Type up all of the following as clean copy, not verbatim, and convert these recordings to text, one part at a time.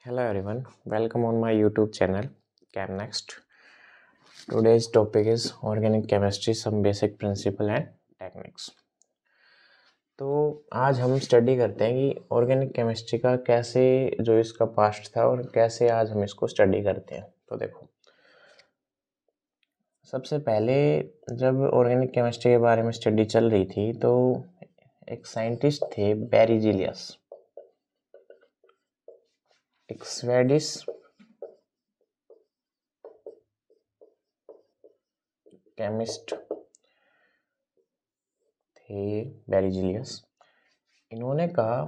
Hello everyone, welcome on my YouTube channel ChemNext. Today's topic is organic chemistry, some basic principle and techniques. तो आज हम study करते हैं कि organic chemistry का कैसे जो इसका पास्ट था और कैसे आज हम इसको स्टडी करते हैं। तो देखो, सबसे पहले जब ऑर्गेनिक केमिस्ट्री के बारे में स्टडी चल रही थी तो एक साइंटिस्ट थे बेरिजिलियस, एक स्वेडिश केमिस्ट थे बेरिजिलियस। इन्होंने कहा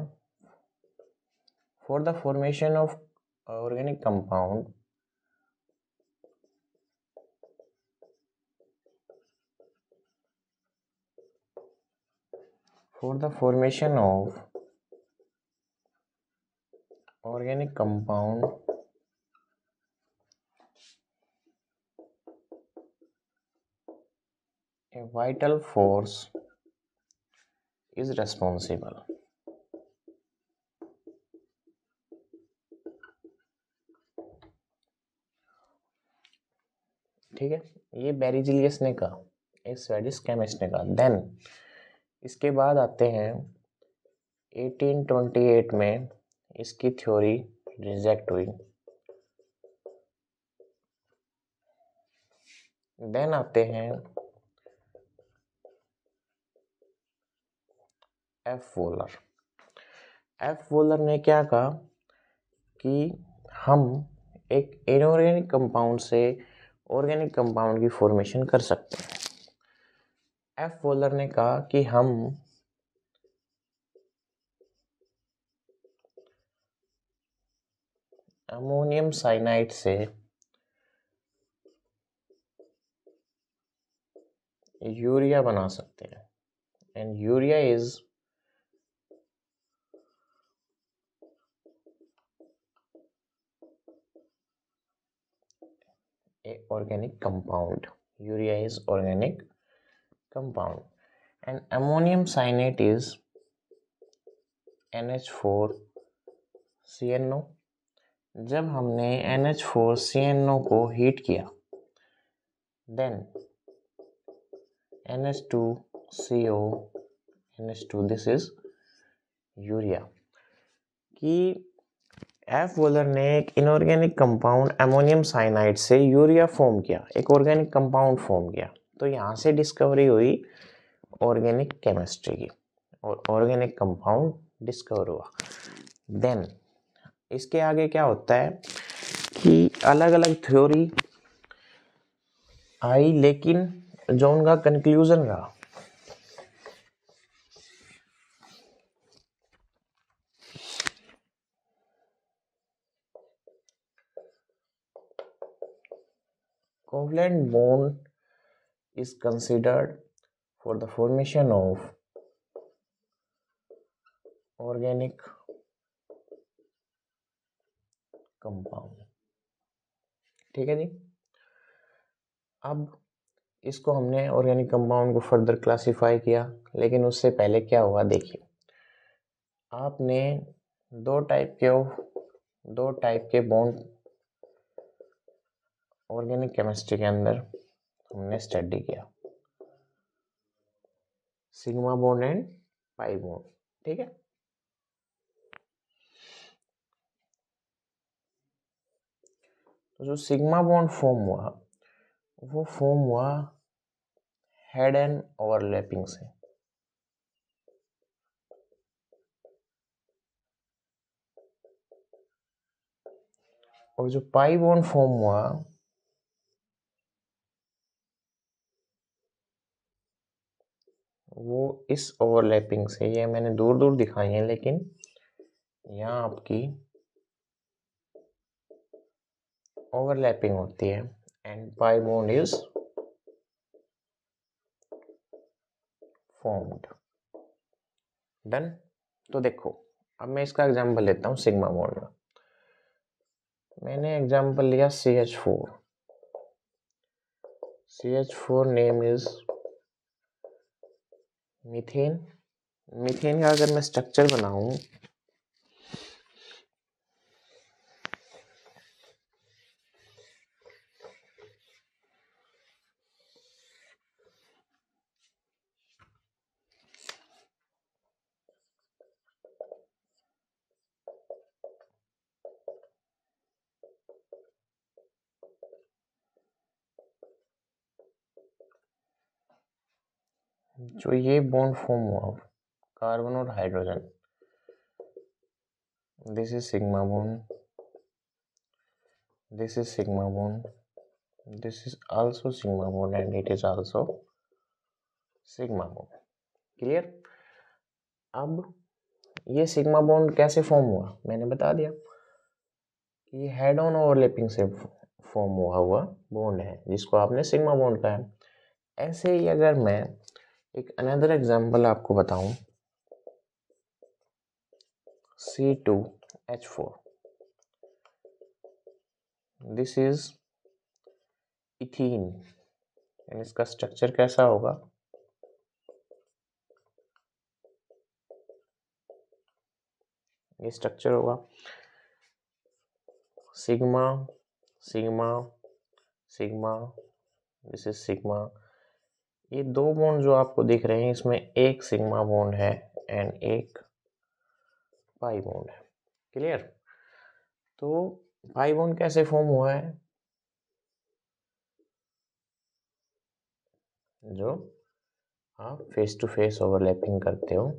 for the formation of organic compound for the formation of organic compound a vital force is responsible। ठीक है, ये बेरिजिलियस ने कहा, एक स्वेडिश केमिस्ट ने कहा। देन इसके बाद आते हैं 1828 में इसकी थ्योरी रिजेक्ट हुई। देन आते हैं एफ वोलर। एफ वोलर ने क्या कहा कि हम एक इनऑर्गेनिक कंपाउंड से ऑर्गेनिक कंपाउंड की फॉर्मेशन कर सकते हैं। एफ वोलर ने कहा कि हम अमोनियम साइनाइड से यूरिया बना सकते हैं and urea is a organic compound. Urea is organic compound and ammonium cyanate is NH4CnO। जब हमने NH4CnO को हीट किया then NH2CO NH2 this is urea. कि एफ वोलर ने एक इनऑर्गेनिक कंपाउंड अमोनियम साइनाइड से यूरिया फॉर्म किया, एक ऑर्गेनिक कंपाउंड फॉर्म किया। तो यहाँ से डिस्कवरी हुई ऑर्गेनिक केमिस्ट्री की और ऑर्गेनिक कंपाउंड डिस्कवर हुआ। देन इसके आगे क्या होता है कि अलग अलग थ्योरी आई, लेकिन जो उनका कंक्लूजन रहा covalent bond is considered for the formation of organic compound। ठीक है जी। अब इसको हमने ऑर्गेनिक कंपाउंड को फर्दर क्लासिफाई किया, लेकिन उससे पहले क्या हुआ देखिए। आपने दो टाइप के बॉन्ड ऑर्गेनिक केमिस्ट्री के अंदर हमने स्टडी किया, sigma bond and pi bond. ठीक है, तो जो सिग्मा बॉन्ड फॉर्म हुआ वो फॉर्म हुआ हेड एंड ओवरलैपिंग से, और जो पाई बॉन्ड फॉर्म हुआ वो इस ओवरलैपिंग से। ये मैंने दूर दूर दिखाई है, लेकिन यहाँ आपकी ओवरलैपिंग होती है and pi bond is formed. Done. तो देखो, अब मैं इसका एग्जांपल लेता हूँ सिग्मा बॉन्ड का। मैंने एग्जांपल लिया CH4। CH4 name is methane. Methane का अगर मैं स्ट्रक्चर बनाऊं जो ये बॉन्ड फॉर्म हुआ कार्बन और hydrogen, this is sigma bond, this is sigma bond, this is also sigma bond and it is also sigma bond. Clear? अब ये सिग्मा बॉन्ड कैसे फॉर्म हुआ मैंने बता दिया, ये हेड ऑन ओवरलैपिंग से फॉर्म हुआ बॉन्ड है जिसको आपने सिग्मा बॉन्ड कहा है। ऐसे ही अगर मैं एक अनदर एग्जांपल आपको बताऊं, C2H4, दिस इज इथीन, इसका स्ट्रक्चर कैसा होगा, ये स्ट्रक्चर होगा sigma sigma sigma, this is sigma. ये दो बॉन्ड जो आपको दिख रहे हैं इसमें एक सिग्मा बॉन्ड है एंड एक पाई बॉन्ड है। क्लियर? तो पाई बॉन्ड कैसे फॉर्म हुआ है, जो आप फेस टू फेस ओवरलैपिंग करते हो,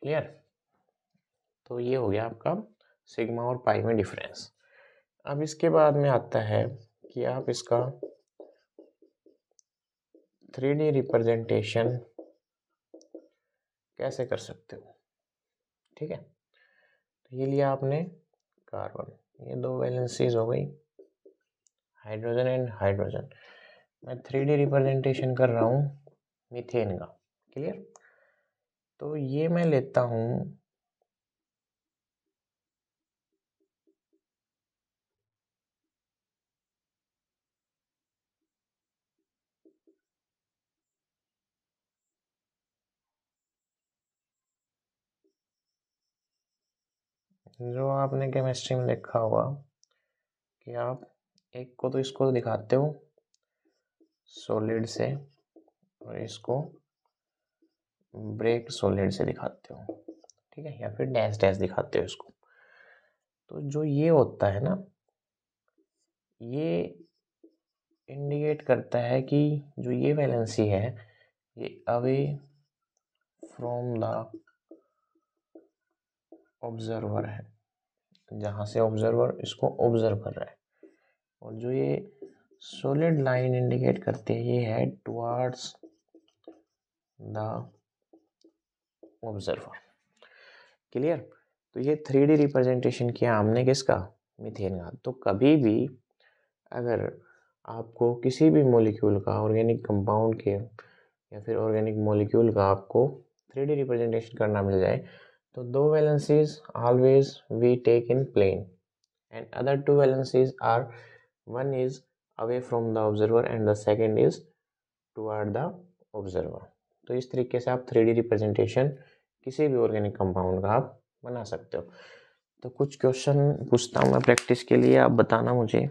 क्लियर? तो ये हो गया आपका सिग्मा और पाई में डिफरेंस। अब इसके बाद में आता है कि आप इसका 3D रिप्रेजेंटेशन कैसे कर सकते हो। ठीक है, तो ये लिया आपने कार्बन, ये दो वैलेंसीज हो गई, हाइड्रोजन एंड हाइड्रोजन। मैं 3D रिप्रेजेंटेशन कर रहा हूँ मीथेन का। क्लियर? तो ये मैं लेता हूँ जो आपने केमिस्ट्री में लिखा होगा कि आप एक को तो इसको दिखाते हो सॉलिड से और इसको ब्रेक सॉलिड से दिखाते हो, ठीक है, या फिर डैश डैश दिखाते हो इसको। तो जो ये होता है ना, ये इंडिकेट करता है कि जो ये वैलेंसी है ये अवे फ्रॉम द ऑब्जर्वर है, जहाँ से ऑब्जर्वर इसको ऑब्जर्व कर रहा है। और जो ये सॉलिड लाइन इंडिकेट करती है ये है टुवर्ड्स द ऑब्जर्वर। क्लियर? तो ये 3D रिप्रेजेंटेशन किया हमने किसका, मीथेन का। तो कभी भी अगर आपको किसी भी मॉलिक्यूल का, ऑर्गेनिक कंपाउंड के या फिर ऑर्गेनिक मॉलिक्यूल का आपको 3D रिप्रेजेंटेशन करना मिल जाए तो दो valencies always we take in plane and other two valencies are, one is away from the observer and the second is toward the observer. तो इस तरीके से आप 3D रिप्रेजेंटेशन किसी भी ऑर्गेनिक कंपाउंड का आप बना सकते हो। तो कुछ क्वेश्चन पूछता हूँ मैं प्रैक्टिस के लिए, आप बताना मुझे।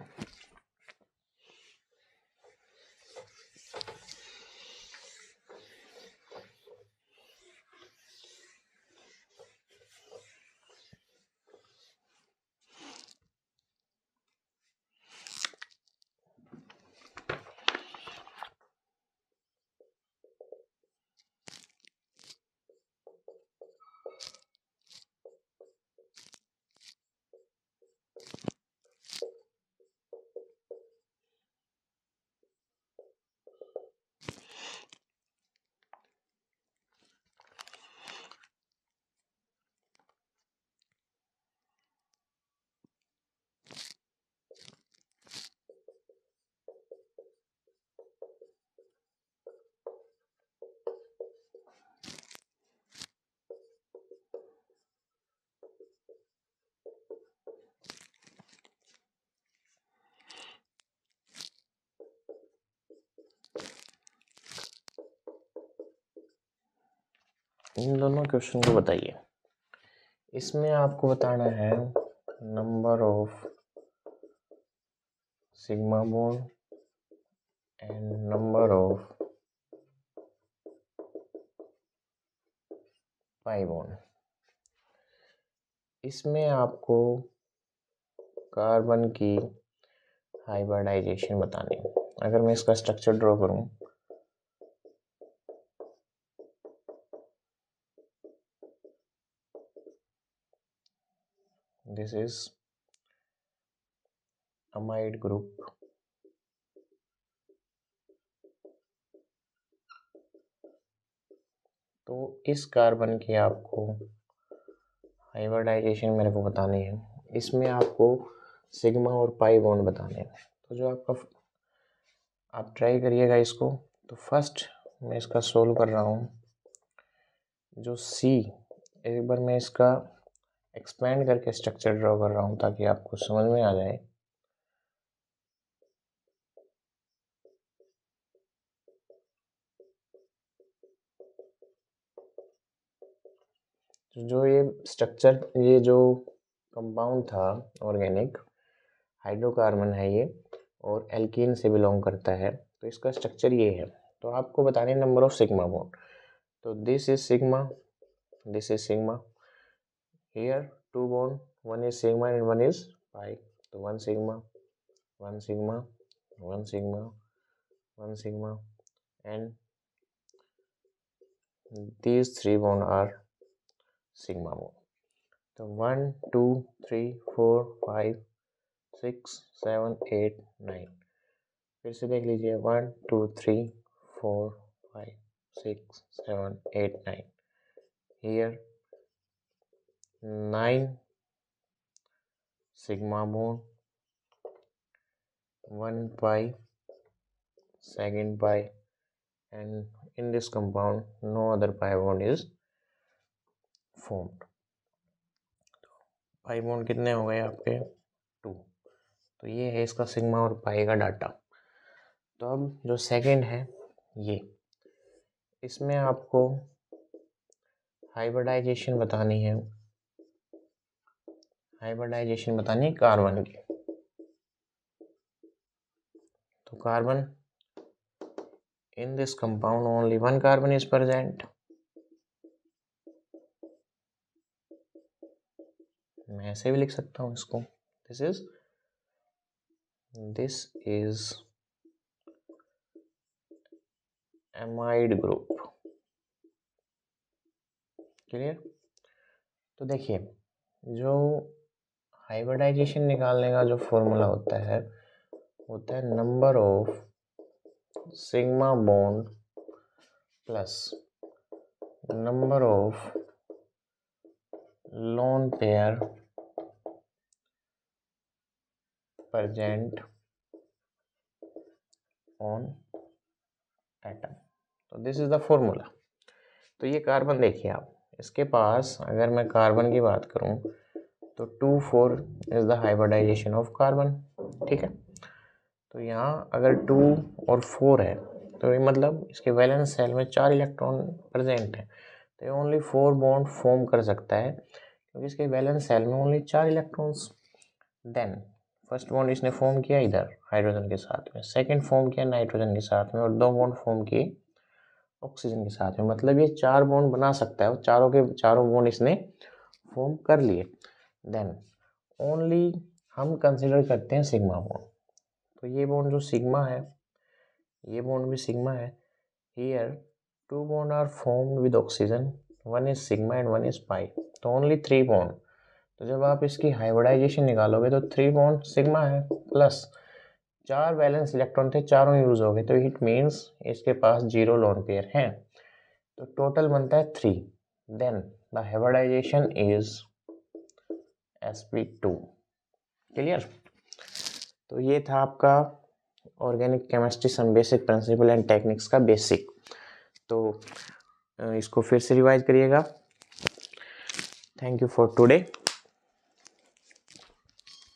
इन दोनों क्वेश्चन को बताइए। इसमें आपको बताना है number of sigma bond and number of pi bond. इसमें आपको कार्बन की हाइब्रिडाइजेशन बतानी है। अगर मैं इसका स्ट्रक्चर ड्रॉ करूं, दिस इज अमाइड ग्रुप, तो इस कार्बन की आपको हाइब्रिडाइजेशन मेरे को बतानी है। इसमें आपको सिग्मा और पाई बॉन्ड बताने हैं। तो जो आपका, आप ट्राई करिएगा इसको। तो फर्स्ट मैं इसका सोल्व कर रहा हूँ। जो सी, एक बार मैं इसका एक्सपेंड करके स्ट्रक्चर ड्रॉ कर रहा हूँ ताकि आपको समझ में आ जाए। जो ये स्ट्रक्चर, ये जो कंपाउंड था ऑर्गेनिक, हाइड्रोकार्बन है ये और एल्कीन से बिलोंग करता है। तो इसका स्ट्रक्चर ये है। तो आपको बताने नंबर ऑफ सिग्मा बॉन्ड। तो this is sigma, this is sigma, here two bond, one is sigma and one is pi. तो one sigma, one sigma, one sigma, one sigma, and these three bond are sigma bond. तो 1 2 3 4 5 6 7 8 9, फिर से देख लीजिए 1 2 3 4 5 6 7 8 9, here 9 sigma bond, 1 pi, second pi, and in this compound no other pi bond is formed. Pi bond कितने हो गए आपके? 2। तो ये है इसका सिग्मा और पाई का डाटा। तो अब जो सेकंड है ये, इसमें आपको हाइब्रिडाइजेशन बतानी है। हाइब्रिडाइजेशन बतानी है कार्बन की। तो carbon, in this compound only one carbon is present. मैं ऐसे भी लिख सकता हूं इसको, this is amide group. Clear? तो देखिए, जो हाइब्रिडाइजेशन निकालने का जो फॉर्मूला होता है number of sigma bond plus number of lone pair present on atom. तो दिस इज द फॉर्मूला। तो ये कार्बन देखिए आप, इसके पास अगर मैं कार्बन की बात करूं तो 2 4 is the hybridization of carbon. ठीक है, तो यहाँ अगर 2 और 4 है तो ये मतलब इसके वैलेंस सेल में 4 इलेक्ट्रॉन प्रेजेंट है। तो ये ओनली 4 बॉन्ड फॉर्म कर सकता है क्योंकि इसके वैलेंस सेल में only 4 electrons. Then first bond इसने फॉर्म किया इधर हाइड्रोजन के साथ में, सेकंड फॉर्म किया नाइट्रोजन के साथ में, और 2 बॉन्ड फॉर्म किए ऑक्सीजन के साथ में। मतलब ये 4 बॉन्ड बना सकता है और चारों के चारों बॉन्ड इसने फॉर्म कर लिए। देन ओनली हम कंसिडर करते हैं सिग्मा बॉन्ड। तो ये बॉन्ड जो सिग्मा है, ये बॉन्ड भी सिग्मा है। Here 2 bond are formed with oxygen, one is sigma and one is pi. तो ओनली 3 बॉन्ड। तो जब आप इसकी हाइब्रिडाइजेशन निकालोगे तो 3 बॉन्ड सिग्मा है प्लस 4 वैलेंस इलेक्ट्रॉन थे, चारों यूज हो गए। तो इट मीन्स इसके पास 0 लोन पेयर हैं। तो टोटल बनता है 3। Then the hybridization is sp2। Clear? तो ये था आपका organic chemistry some basic principle and techniques का बेसिक। तो इसको फिर से रिवाइज करिएगा। Thank you for today.